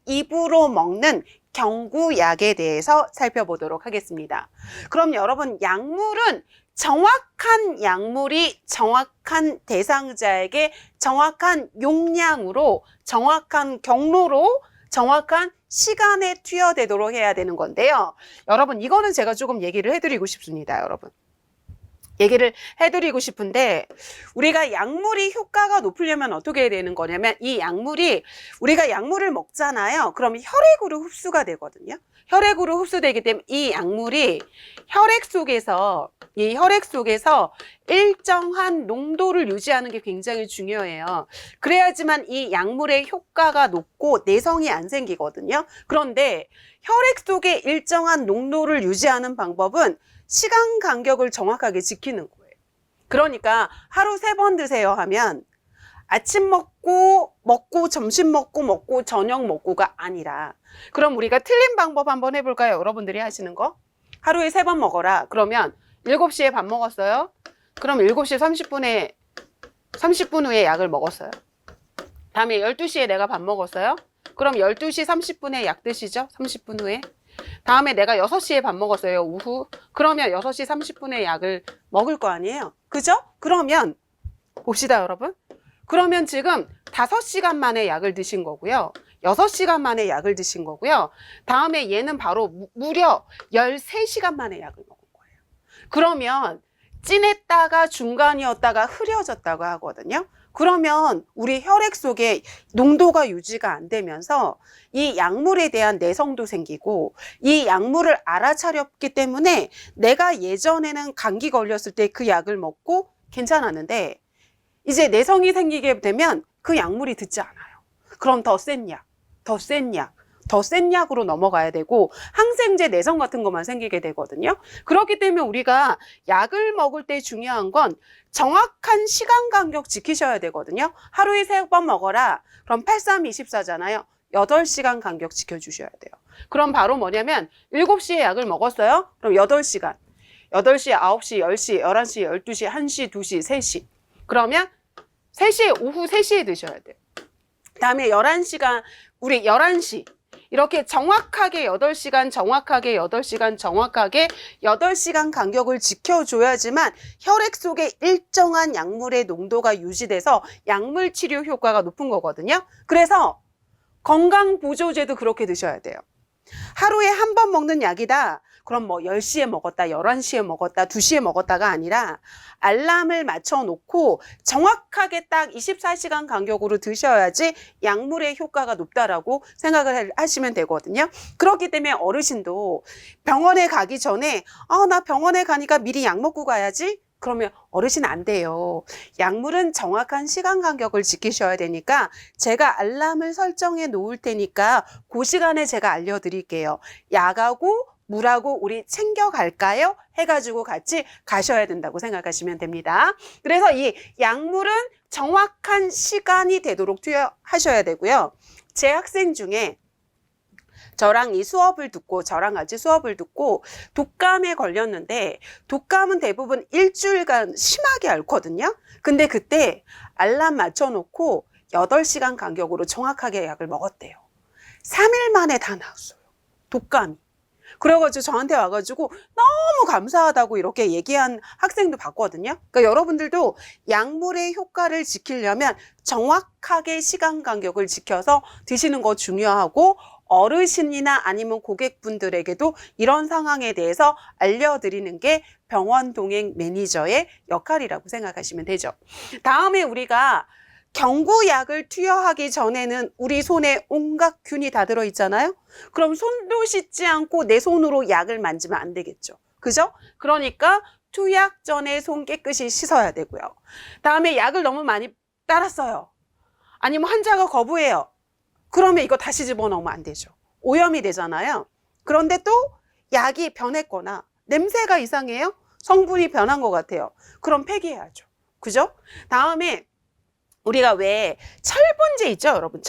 입으로 먹는 경구약에 대해서 살펴보도록 하겠습니다. 그럼 여러분, 약물은 정확한 약물이 정확한 대상자에게 정확한 용량으로, 정확한 경로로, 정확한 시간에 투여되도록 해야 되는 건데요. 여러분, 이거는 제가 조금 얘기를 해드리고 싶습니다. 여러분, 얘기를 해드리고 싶은데, 우리가 약물이 효과가 높으려면 어떻게 해야 되는 거냐면, 이 약물이, 우리가 약물을 먹잖아요. 그럼 혈액으로 흡수가 되거든요. 혈액으로 흡수되기 때문에 이 약물이 이 혈액 속에서 일정한 농도를 유지하는 게 굉장히 중요해요. 그래야지만 이 약물의 효과가 높고 내성이 안 생기거든요. 그런데 혈액 속에 일정한 농도를 유지하는 방법은 시간 간격을 정확하게 지키는 거예요. 그러니까 하루 3번 드세요 하면 아침 먹고 점심 먹고 저녁 먹고가 아니라, 그럼 우리가 틀린 방법 한번 해볼까요? 여러분들이 하시는 거. 하루에 3번 먹어라. 그러면 7시에 밥 먹었어요. 그럼 7시 30분 후에 약을 먹었어요. 다음에 12시에 내가 밥 먹었어요. 그럼 12시 30분에 약 드시죠? 30분 후에. 다음에 내가 6시에 밥 먹었어요. 오후. 그러면 6시 30분에 약을 먹을 거 아니에요. 그죠? 그러면 봅시다, 여러분. 그러면 지금 5시간 만에 약을 드신 거고요. 6시간 만에 약을 드신 거고요. 다음에 얘는 바로 무려 13시간 만에 약을 먹은 거예요. 그러면 진했다가 중간이었다가 흐려졌다고 하거든요. 그러면 우리 혈액 속에 농도가 유지가 안 되면서 이 약물에 대한 내성도 생기고, 이 약물을 알아차렸기 때문에 내가 예전에는 감기 걸렸을 때 그 약을 먹고 괜찮았는데, 이제 내성이 생기게 되면 그 약물이 듣지 않아요. 그럼 더 센 약, 더 센 약, 더 센 약으로 넘어가야 되고, 항생제 내성 같은 것만 생기게 되거든요. 그렇기 때문에 우리가 약을 먹을 때 중요한 건 정확한 시간 간격 지키셔야 되거든요. 하루에 3번 먹어라. 그럼 8, 3, 24잖아요. 8시간 간격 지켜주셔야 돼요. 그럼 바로 뭐냐면 7시에 약을 먹었어요. 그럼 8시간. 8시, 9시, 10시, 11시, 12시, 1시, 2시, 3시. 그러면 3시에, 오후 3시에 드셔야 돼요. 다음에 11시간, 우리 11시. 이렇게 정확하게 8시간, 정확하게 8시간, 정확하게 8시간 간격을 지켜줘야지만 혈액 속에 일정한 약물의 농도가 유지돼서 약물 치료 효과가 높은 거거든요. 그래서 건강보조제도 그렇게 드셔야 돼요. 하루에 한 번 먹는 약이다. 그럼 뭐 10시에 먹었다, 11시에 먹었다, 2시에 먹었다가 아니라 알람을 맞춰 놓고 정확하게 딱 24시간 간격으로 드셔야지 약물의 효과가 높다라고 생각을 하시면 되거든요. 그렇기 때문에 어르신도 병원에 가기 전에 나 병원에 가니까 미리 약 먹고 가야지. 그러면 어르신 안 돼요. 약물은 정확한 시간 간격을 지키셔야 되니까 제가 알람을 설정해 놓을 테니까 그 시간에 제가 알려드릴게요. 약하고 물하고 우리 챙겨갈까요? 해가지고 같이 가셔야 된다고 생각하시면 됩니다. 그래서 이 약물은 정확한 시간이 되도록 투여하셔야 되고요. 제 학생 중에 저랑 같이 수업을 듣고 독감에 걸렸는데, 독감은 대부분 일주일간 심하게 앓거든요. 근데 그때 알람 맞춰놓고 8시간 간격으로 정확하게 약을 먹었대요. 3일 만에 다 나았어요. 독감이. 그래가지고 저한테 와가지고 너무 감사하다고 이렇게 얘기한 학생도 봤거든요. 그러니까 여러분들도 약물의 효과를 지키려면 정확하게 시간 간격을 지켜서 드시는 거 중요하고, 어르신이나 아니면 고객분들에게도 이런 상황에 대해서 알려드리는 게 병원 동행 매니저의 역할이라고 생각하시면 되죠. 다음에 우리가 경구약을 투여하기 전에는 우리 손에 온갖 균이 다 들어있잖아요. 그럼 손도 씻지 않고 내 손으로 약을 만지면 안 되겠죠. 그죠? 그러니까 투약 전에 손 깨끗이 씻어야 되고요. 다음에 약을 너무 많이 따랐어요. 아니면 환자가 거부해요. 그러면 이거 다시 집어넣으면 안 되죠. 오염이 되잖아요. 그런데 또 약이 변했거나 냄새가 이상해요. 성분이 변한 것 같아요. 그럼 폐기해야죠. 그죠? 다음에 우리가 왜 철분제 있죠, 여러분?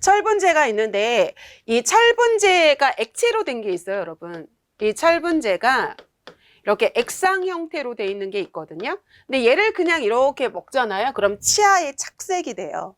철분제가 있는데, 이 철분제가 액체로 된 게 있어요, 여러분. 이 철분제가 이렇게 액상 형태로 돼 있는 게 있거든요. 근데 얘를 그냥 이렇게 먹잖아요. 그럼 치아에 착색이 돼요.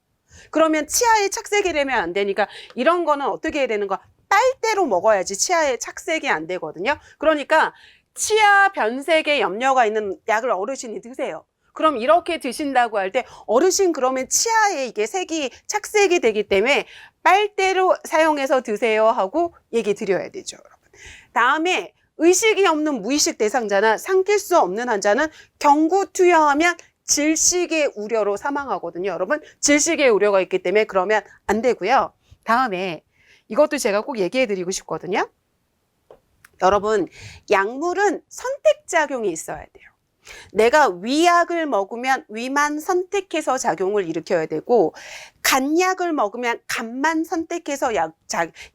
그러면 치아에 착색이 되면 안 되니까 이런 거는 어떻게 해야 되는 거야? 빨대로 먹어야지 치아에 착색이 안 되거든요. 그러니까 치아 변색에 염려가 있는 약을 어르신이 드세요. 그럼 이렇게 드신다고 할 때 어르신 그러면 치아에 이게 색이 착색이 되기 때문에 빨대로 사용해서 드세요 하고 얘기 드려야 되죠, 여러분. 다음에 의식이 없는 무의식 대상자나 삼킬 수 없는 환자는 경구 투여하면 질식의 우려로 사망하거든요, 여러분. 질식의 우려가 있기 때문에 그러면 안 되고요. 다음에 이것도 제가 꼭 얘기해 드리고 싶거든요. 여러분, 약물은 선택작용이 있어야 돼요. 내가 위약을 먹으면 위만 선택해서 작용을 일으켜야 되고 간약을 먹으면 간만 선택해서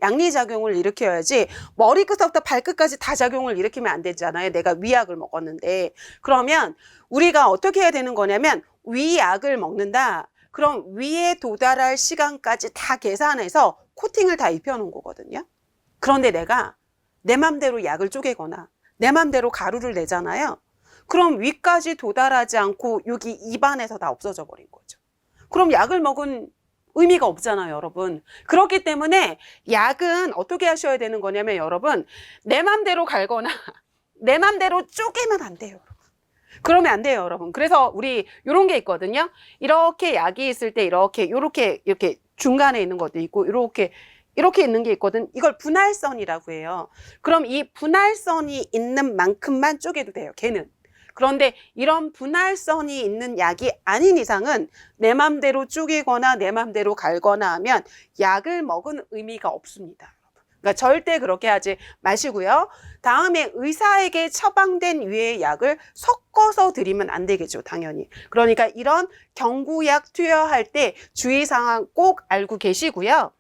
양리작용을 일으켜야지 머리끝부터 발끝까지 다 작용을 일으키면 안 되잖아요. 내가 위약을 먹었는데. 그러면 우리가 어떻게 해야 되는 거냐면 위약을 먹는다. 그럼 위에 도달할 시간까지 다 계산해서 코팅을 다 입혀놓은 거거든요. 그런데 내가 내 맘대로 약을 쪼개거나 내 맘대로 가루를 내잖아요. 그럼 위까지 도달하지 않고 여기 입안에서 다 없어져 버린 거죠. 그럼 약을 먹은 의미가 없잖아요, 여러분. 그렇기 때문에 약은 어떻게 하셔야 되는 거냐면 여러분, 내 맘대로 갈거나 내 맘대로 쪼개면 안 돼요, 여러분. 그러면 안 돼요, 여러분. 그래서 우리 이런 게 있거든요. 이렇게 약이 있을 때 이렇게 중간에 있는 것도 있고 이렇게 있는 게 있거든. 이걸 분할선이라고 해요. 그럼 이 분할선이 있는 만큼만 쪼개도 돼요, 걔는. 그런데 이런 분할선이 있는 약이 아닌 이상은 내 맘대로 쪼개거나 내 맘대로 갈거나 하면 약을 먹은 의미가 없습니다. 그러니까 절대 그렇게 하지 마시고요. 다음에 의사에게 처방된 위의 약을 섞어서 드리면 안 되겠죠, 당연히. 그러니까 이런 경구약 투여할 때 주의사항 꼭 알고 계시고요.